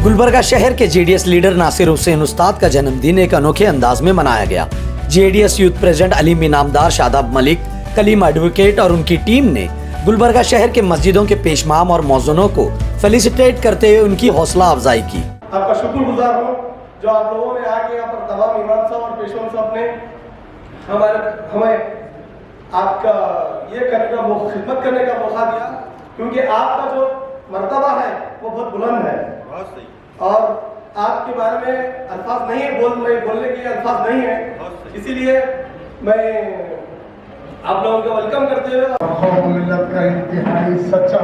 गुलबर्गा शहर के JDS leader Nasir Hussain उस्ताद का जन्मदिन एक अनोखे अंदाज में मनाया गया। JDS youth president Aleem Inamdar, Shadab Malik, Kaleem advocate और उनकी टीम ने गुलबर्गा शहर के मस्जिदों के पेशमाम और मौज़ूनों को फेलिसिटेट करते हुए उनकी हौसला अफजाई की। आपका शुक्रगुजार हूँ जो आप लोगों ने आके यहाँ पर तमाम इमाम साहब और पेशवा साहब ने हमें आपका ये करने का खिदमत करने का मौका दिया, क्योंकि आपका जो मर्तबा है वो बहुत बुलंद है और आपके बारे में अल्फाज नहीं है, बोलने के अल्फाज नहीं है। इसीलिए मैं आप लोगों का वेलकम करते हुए खौफ मिल्लत का इंतहाई सच्चा,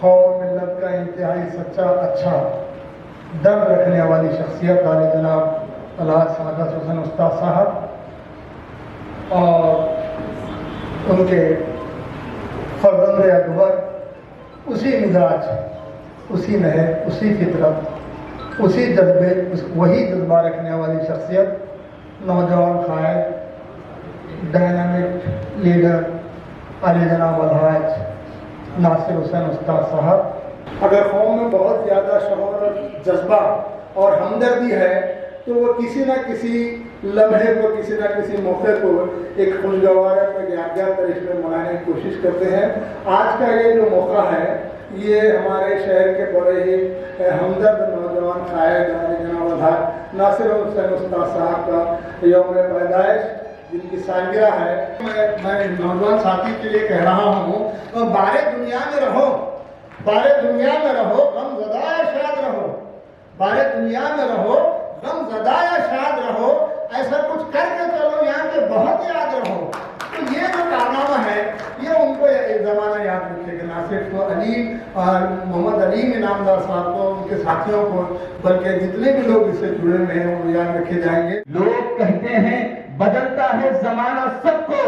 खौफ मिल्लत का इंतहाई सच्चा अच्छा दर्द रखने वाली शख्सियत आले जनाब अलहाज सादात हुसैन उस्ताद साहब और उनके फर्जंद अकबर, उसी मिजाज, उसी नहर, उसी फितरत, उसी जज्बे, वही जज्बा रखने वाली शख्सियत, नौजवान कायद, डायनामिक लीडर आले जनाब अलहाज नासिर हुसैन उस्ताद साहब। अगर कौम में बहुत ज़्यादा शौक़, जज्बा और हमदर्दी है तो वो किसी न किसी लम्हे को, किसी न किसी मौके को एक खुशगवार और यादगार तरीके में मनाने की कोशिश करते हैं। आज का ये जो मौका है ये हमारे शहर के बड़े ही हमदर्द नौजवान कायद जनाब अलहाज नासिर हुसैन उस्ताद साहब का यौम पैदाइश जिनकी सालगिरह है, मैं नौजवान साथी के लिए कह रहा हूँ, तो बारे दुनिया में रहो, बारे दुनिया में रहो, गम ज़दाया शाद रहो, बारे दुनिया में रहो, गम ज़दाया शाद रहो, ऐसा कुछ करके चलो यहाँ के बहुत याद रहो। तो ये जो कारनामा है ये उनको एक ज़माना याद रखेगा, ना सिर्फ अलीम और मोहम्मद अलीम इनामदार साहब को, उनके साथियों को, बल्कि जितने भी लोग इससे जुड़े हुए हैं वो याद रखे जाएंगे। लोग कहते हैं बदलता है जमाना सबको,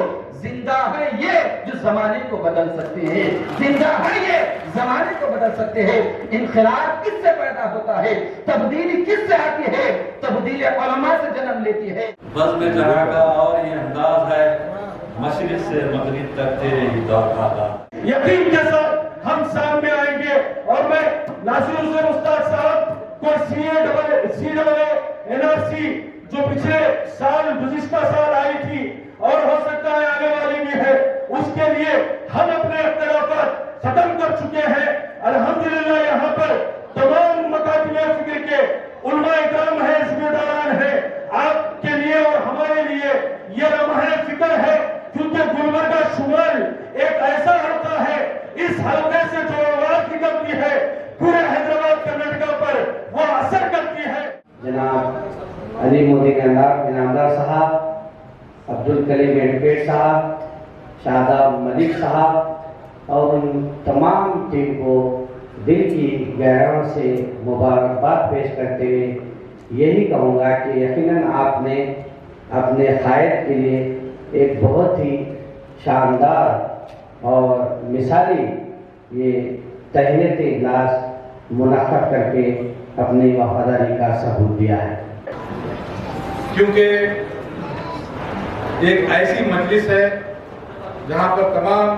जिंदा है ये जो जमाने को बदल सकते हैं, जिंदा है ये जमाने को बदल सकते हैं। इनकलाब किससे पैदा होता है, तब्दीली किससे आती है, तब्दीली उलमा से जन्म लेती है। बस में जहाँ का और ये अंदाज है, मशरिक से मगरिब तक तेरे ही दौर का। यकीन के साथ हम सामने आएंगे और मैं नासिर हुसैन उस्ताद साहब को CAA NRC जो पिछले साल गुज़िश्ता साल आई थी और हो सकता है आने वाली भी है, उसके लिए हम अपने इख्तिलाफात खत्म कर चुके हैं। अल्हम्दुलिल्लाह यहाँ पर तमाम मकातिब फिक्र के उलमा इकराम है, जिम्मेदारान है। आपके लिए और हमारे लिए ये लम्हा फिक्र है, क्योंकि गुलबर्गा शुमाल एक ऐसा हल्का है, इस हल्के से जो आवाज निकलती है पूरे हैदराबाद कर्नाटका पर वो असर करती है। जनाब अली मोदी इनामदार साहब, अब्दुल कलीम एडवोकेट साहब, शादाब मलिक साहब और उन तमाम टीम को दिल की गहराइयों से मुबारकबाद पेश करते हुए यही कहूँगा कि यकीनन आपने अपने कायद के लिए एक बहुत ही शानदार और मिसाली ये तहनीत इजलास मुनक़्क़द करके अपनी वफादारी का सबूत दिया है। क्योंकि एक ऐसी मजलिस है जहाँ पर तमाम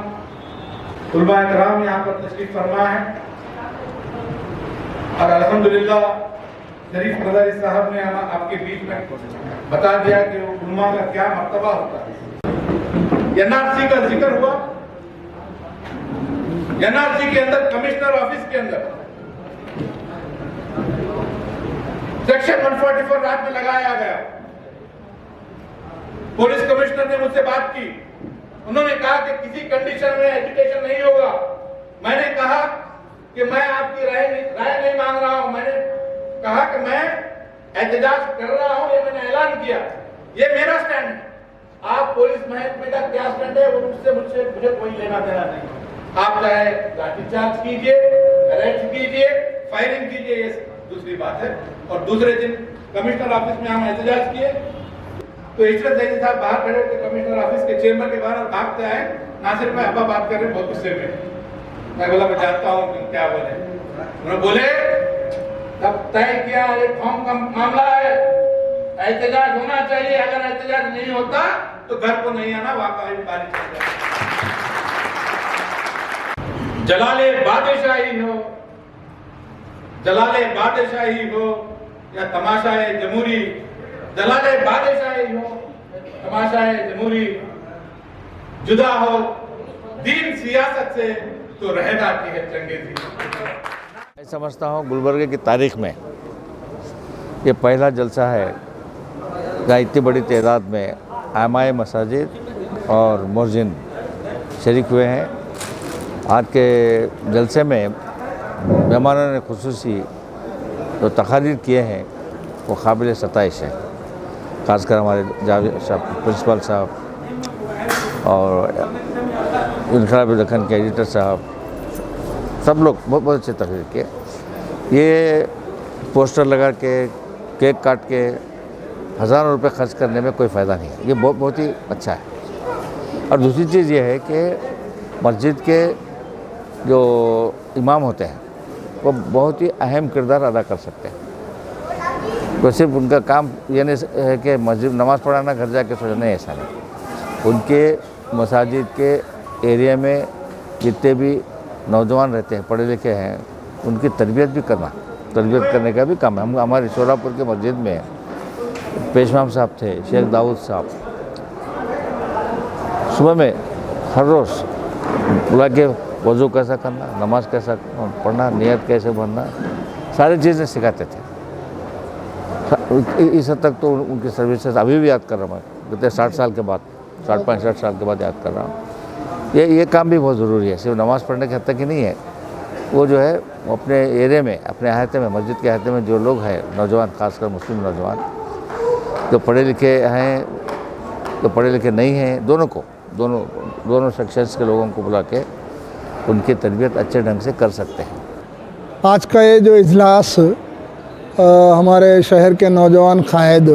उलमा इकराम यहाँ पर तशरीफ फरमा है और अल्हम्दुलिल्लाह शरीफ मदरी साहब ने आपके बीच में बता दिया कि उलमा का क्या मर्तबा होता है। NRC का जिक्र हुआ, NRC के अंदर कमिश्नर ऑफिस के अंदर सेक्शन 144 रात में लगाया गया। पुलिस कमिश्नर ने मुझसे बात की, उन्होंने कहा कि किसी कंडीशन में एजुकेशन नहीं होगा। मैंने कहा कि मैं आपकी राय नहीं मांग रहा हूं, मैंने कहा कि मैं एहतजाज कर रहा हूं, ये मैंने ऐलान किया, ये मेरा स्टैंड है। आप पुलिस महकमे का क्या स्टैंड है वो मुझे कोई लेना देना नहीं। आप चाहे लाठीचार्ज कीजिए, अरेस्ट कीजिए, फायरिंग कीजिए, ये दूसरी बात है। और दूसरे दिन कमिश्नर ऑफिस में हम एहतजाज किए तो इशरत जैदी साहब बाहर खड़े थे कमिश्नर ऑफिस के चेंबर के बाहर और भागते आए, नासिर भाई अब्बा बात कर रहे हैं बहुत गुस्से में। मैं बोला मैं जानता हूँ कि क्या बोले। उन्होंने बोले तब तय किया एक फॉर्म का मामला है, एहतजाज होना चाहिए, अगर एहतजाज नहीं होता तो घर को नहीं आना, वाकई बारिश हो जाए। जलाले बादशाही हो, जलाले बादशाही हो या तमाशाए जमूरी, जलाले बादशाही हो तमाशाए जमूरी, जुदा हो दीन सियासत से तो रहना की है चंगेजी। मैं समझता हूँ गुलबर्गे की तारीख में ये पहला जलसा है जहाँ इतनी बड़ी तादाद में आमाए मसाजिद और मुअज्जिन शरीक हुए हैं। आज के जलसे में मेहमानों ने खुसूसी जो तकारीर किए हैं वो काबिल सताइश है। खासकर हमारे जावेद साहब प्रिंसिपल साहब और इनकलाबी दक्कन के एडिटर साहब, सब लोग बहुत अच्छे तकरीर किए। ये पोस्टर लगा के केक काट के हज़ारों रुपए खर्च करने में कोई फ़ायदा नहीं है। ये बहुत ही अच्छा है। और दूसरी चीज़ ये है कि मस्जिद के जो इमाम होते हैं वो बहुत ही अहम किरदार अदा कर सकते हैं। तो सिर्फ उनका काम ये नहीं है कि मस्जिद नमाज़ पढ़ाना, घर जाके सो जाना, ऐसा नहीं। उनके मसाजिद के एरिया में जितने भी नौजवान रहते हैं, पढ़े लिखे हैं, उनकी तरबियत भी तरबियत करने का भी काम है। हम हमारे शोरापुर के मस्जिद में पेशवाम साहब थे, शेख दाऊद साहब, सुबह में हर रोज़ बुला के वज़ू कैसा करना, नमाज कैसा पढ़ना, नियत कैसे भरना, सारी चीज़ें सिखाते थे। इस हद तक तो उनकी सर्विसेज अभी भी याद कर रहा हूँ मैं, कहते 60 साल के बाद, 60-65 साल के बाद याद कर रहा हूँ। ये काम भी बहुत ज़रूरी है, सिर्फ नमाज़ पढ़ने के हद तक ही नहीं है। वो जो है वो अपने एरिया में, अपने अहाते में, मस्जिद के अहाते में जो लोग हैं, नौजवान, खासकर मुस्लिम नौजवान, जो पढ़े लिखे हैं, जो पढ़े लिखे नहीं हैं, दोनों सेक्शंस के लोगों को बुला के उनकी तरबियत अच्छे ढंग से कर सकते हैं। आज का ये जो इजलास हमारे शहर के नौजवान कायद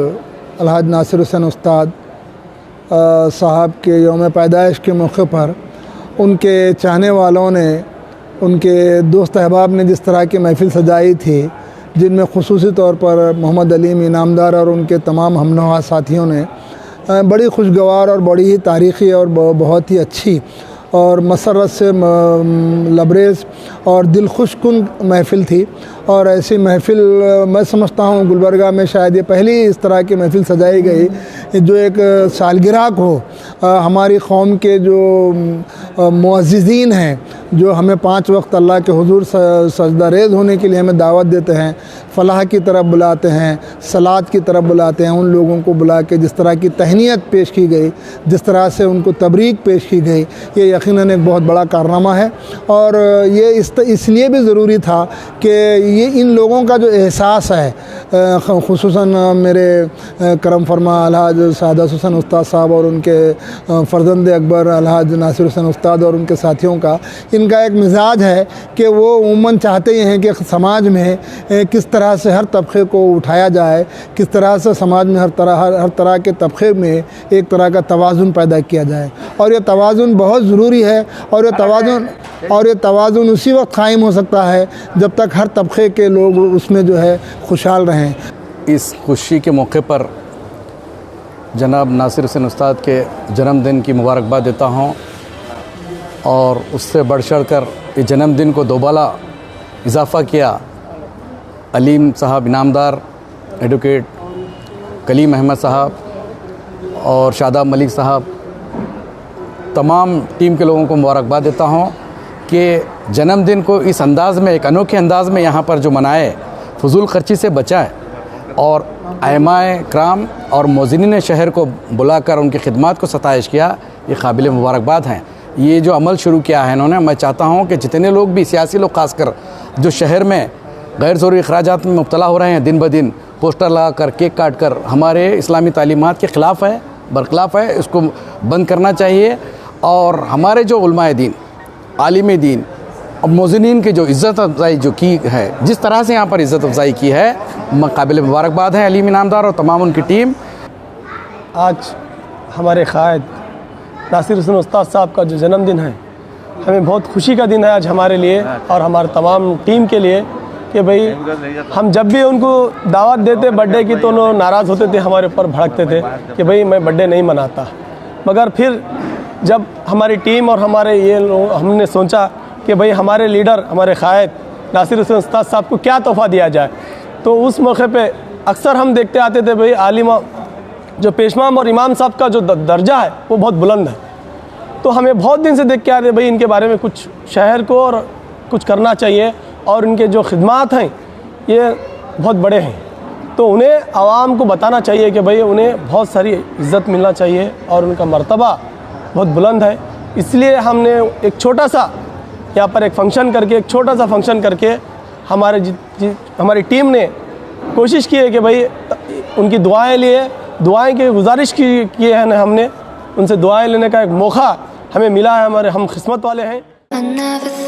अलहाज नासिर हुसैन उस्ताद साहब के यौम पैदाइश के मौके पर उनके चाहने वालों ने, उनके दोस्त अहबाब ने जिस तरह की महफ़िल सजाई थी, जिनमें खुसूसी तौर पर मोहम्मद अलीम इनामदार और उनके तमाम हमनवा साथियों ने बड़ी खुशगवार और बड़ी ही तारीख़ी और बहुत ही अच्छी और मसरत से लबरेज़ और दिल खुशकुन महफ़िल थी। और ऐसी महफ़िल मैं समझता हूँ गुलबर्गा में शायद ये पहली इस तरह की महफ़िल सजाई गई जो एक सालगिरह को हमारी कौम के जो मुअज़्ज़िज़ीन हैं, जो हमें 5 वक्त अल्लाह के हुज़ूर सजदा रेज़ होने के लिए हमें दावत देते हैं, फ़लाह की तरफ बुलाते हैं, सलात की तरफ बुलाते हैं, उन लोगों को बुला के जिस तरह की तहनीत पेश की गई, जिस तरह से उनको तबरीक पेश की गई, ये यकीनन एक बहुत बड़ा कारनामा है। और ये इसलिए भी ज़रूरी था कि ये इन लोगों का जो एहसास है, ख़ुसूसन मेरे करम फरमा अलहाज सादत हुसैन उस्ताद साहब और उनके फ़र्जंद अकबर अलहाज नासिर हुसैन उस्ताद और उनके साथियों का, इनका एक मिजाज है कि वो उम्मन चाहते ही हैं कि समाज में किस तरह से हर तबके को उठाया जाए, किस तरह से समाज में हर तरह के तबके में एक तरह का तवाज़ुन पैदा किया जाए। और ये तवाज़ुन बहुत ज़रूरी है। और ये तवाज़ुन उसी वक्त कायम हो सकता है जब तक हर तबके के लोग उसमें जो है खुशहाल रहें। इस खुशी के मौके पर जनाब नासिर हुसैन उस्ताद के जन्मदिन की मुबारकबाद देता हूँ। और उससे बढ़ चढ़ कर इस जन्मदिन को दोबाला इजाफ़ा किया अलीम साहब इनामदार, एडवोकेट कलीम अहमद साहब और शादाब मलिक साहब, तमाम टीम के लोगों को मुबारकबाद देता हूँ कि जन्मदिन को इस अंदाज़ में, एक अनोखे अंदाज़ में यहाँ पर जो मनाए, फजूल खर्ची से बचाए और आइमाए कराम और मोज़िनीन शहर को बुलाकर उनकी खिदमत को सताइश किया, ये काबिल मुबारकबाद हैं। ये जो अमल शुरू किया है इन्होंने, मैं चाहता हूँ कि जितने लोग भी सियासी लोग खासकर जो शहर में गैर ज़रूरी अखराजात में मुब्तला हो रहे हैं, दिन ब दिन पोस्टर लगा कर, केक काट कर, हमारे इस्लामी तालीमात के ख़िलाफ़ है, बरखिलाफ़ है, इसको बंद करना चाहिए। और हमारे जो उलमाए दीन, आलिम दीन और मोज़िनीन की जो इज़्ज़त अफ़ज़ाई जो की है, जिस तरह से यहाँ पर इज़्ज़त अफ़ज़ाई की है, काबिल मुबारकबाद है अलीम इनामदार और तमाम उनकी टीम। आज हमारे कायद नासिर हुसैन उस्ताद साहब का जो जन्मदिन है, हमें बहुत खुशी का दिन है आज हमारे लिए और हमारे तमाम टीम के लिए कि भाई हम जब भी उनको दावत देते बर्थडे की तो उन्होंने नाराज़ होते थे, हमारे ऊपर भड़कते थे कि भाई मैं बर्थडे नहीं मनाता। मगर फिर जब हमारी टीम और हमारे ये लोग, हमने सोचा कि भाई हमारे लीडर, हमारे कायद नासिर हुसैन उस्ताद साहब को क्या तोहफ़ा दिया जाए। तो उस मौके पे अक्सर हम देखते आते थे भाई आलिमा जो पेशमाम और इमाम साहब का जो दर्जा है वो बहुत बुलंद है। तो हमें बहुत दिन से देख के आ रहे भाई इनके बारे में कुछ शहर को और कुछ करना चाहिए और इनके जो खिदमात हैं ये बहुत बड़े हैं। तो उन्हें आवाम को बताना चाहिए कि भाई उन्हें बहुत सारी इज़्ज़त मिलना चाहिए और उनका मर्तबा बहुत बुलंद है। इसलिए हमने एक छोटा सा यहाँ पर एक फ़ंक्शन करके एक छोटा सा फंक्शन करके हमारी टीम ने कोशिश की है कि भाई उनकी दुआएं लिए, दुआएं की गुजारिश की है ना, हमने उनसे दुआएं लेने का एक मौका हमें मिला है। हमारे हम किस्मत वाले हैं।